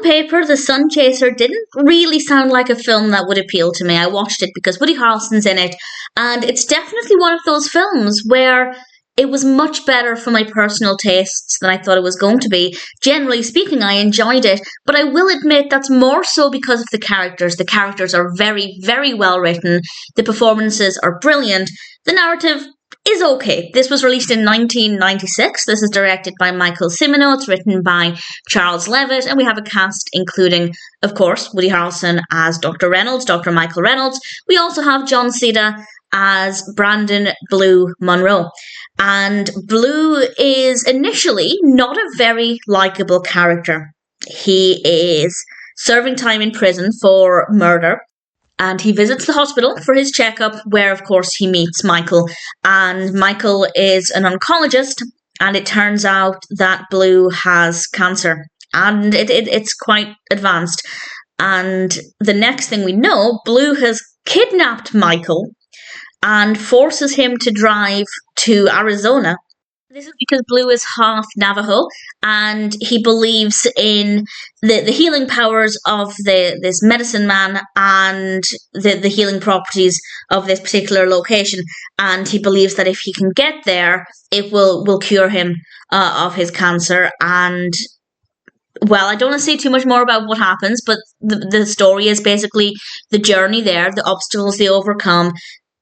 On paper, The Sunchaser didn't really sound like a film that would appeal to me. I watched it because Woody Harrelson's in it, and it's definitely one of those films where it was much better for my personal tastes than I thought it was going to be. Generally speaking, I enjoyed it, but I will admit that's more so because of the characters. The characters are very, very well written. The performances are brilliant. The narrative is okay. This was released in 1996. This is directed by Michael Cimino. It's written by Charles Levitt, and we have a cast including, of course, Woody Harrelson as Dr. Reynolds, Dr. Michael Reynolds. We also have Jon Seda as Brandon Blue Monroe. And Blue is initially not a very likable character. He is serving time in prison for murder, and he visits the hospital for his checkup, where, of course, he meets Michael. And Michael is an oncologist, and it turns out that Blue has cancer, and it's quite advanced. And the next thing we know, Blue has kidnapped Michael and forces him to drive to Arizona. This is because Blue is half Navajo, and he believes in the healing powers of this medicine man and the healing properties of this particular location. And he believes that if he can get there, it will cure him of his cancer. And, well, I don't want to say too much more about what happens, but the story is basically the journey there, the obstacles they overcome.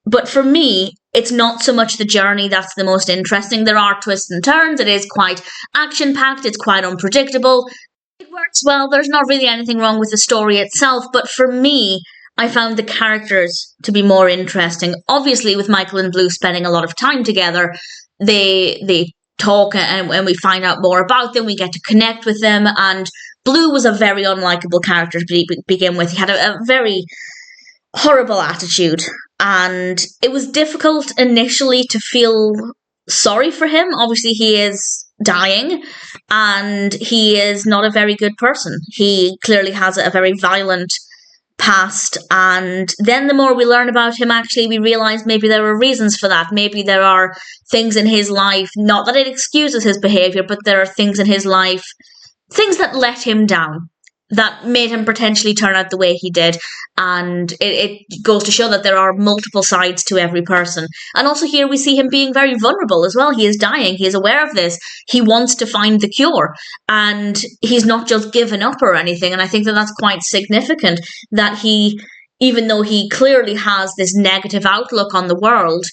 But for me, it's not so much the journey that's the most interesting. There are twists and turns. It is quite action-packed. It's quite unpredictable. It works well. There's not really anything wrong with the story itself. But for me, I found the characters to be more interesting. Obviously, with Michael and Blue spending a lot of time together, they talk and we find out more about them. We get to connect with them. And Blue was a very unlikable character to begin with. He had a very horrible attitude. And it was difficult initially to feel sorry for him. Obviously, he is dying, and he is not a very good person. He clearly has a very violent past, and then the more we learn about him, actually, we realise maybe there are reasons for that. Maybe there are things in his life, not that it excuses his behaviour, but there are things in his life, things that let him down, that made him potentially turn out the way he did. And it goes to show that there are multiple sides to every person. And also here we see him being very vulnerable as well. He is dying. He is aware of this. He wants to find the cure. And he's not just given up or anything. And I think that that's quite significant, that he, even though he clearly has this negative outlook on the world,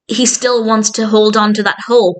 he still wants to hold on to that hope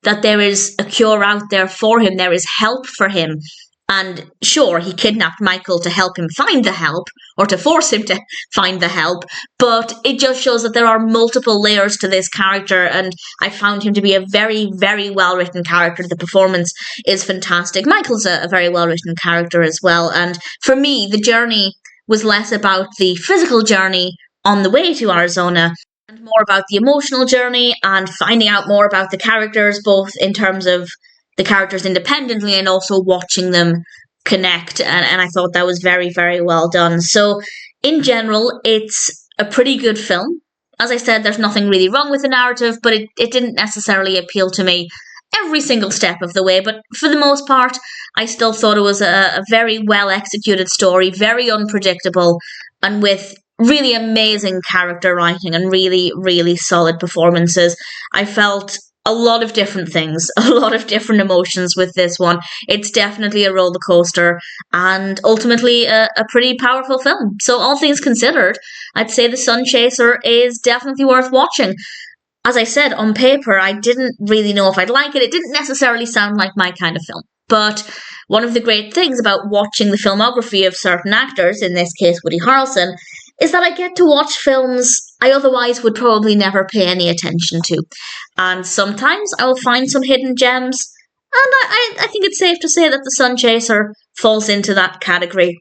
that there is a cure out there for him. There is help for him. And sure, he kidnapped Michael to help him find the help, or to force him to find the help, but it just shows that there are multiple layers to this character, and I found him to be a very, very well-written character. The performance is fantastic. Michael's a very well-written character as well, and for me, the journey was less about the physical journey on the way to Arizona, and more about the emotional journey and finding out more about the characters, both in terms of the characters independently and also watching them connect. And I thought that was very, very well done. So in general, it's a pretty good film. As I said, there's nothing really wrong with the narrative, but it didn't necessarily appeal to me every single step of the way. But for the most part, I still thought it was a very well executed story, very unpredictable, and with really amazing character writing and really, really solid performances. I felt a lot of different things, a lot of different emotions with this one. It's definitely a roller coaster and ultimately a pretty powerful film. So all things considered, I'd say The Sunchaser is definitely worth watching. As I said, on paper, I didn't really know if I'd like it. It didn't necessarily sound like my kind of film. But one of the great things about watching the filmography of certain actors, in this case Woody Harrelson, is that I get to watch films I otherwise would probably never pay any attention to. And sometimes I'll find some hidden gems, and I think it's safe to say that The Sunchaser falls into that category.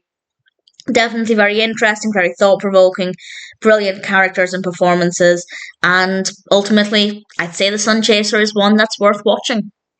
Definitely very interesting, very thought-provoking, brilliant characters and performances, and ultimately, I'd say The Sunchaser is one that's worth watching.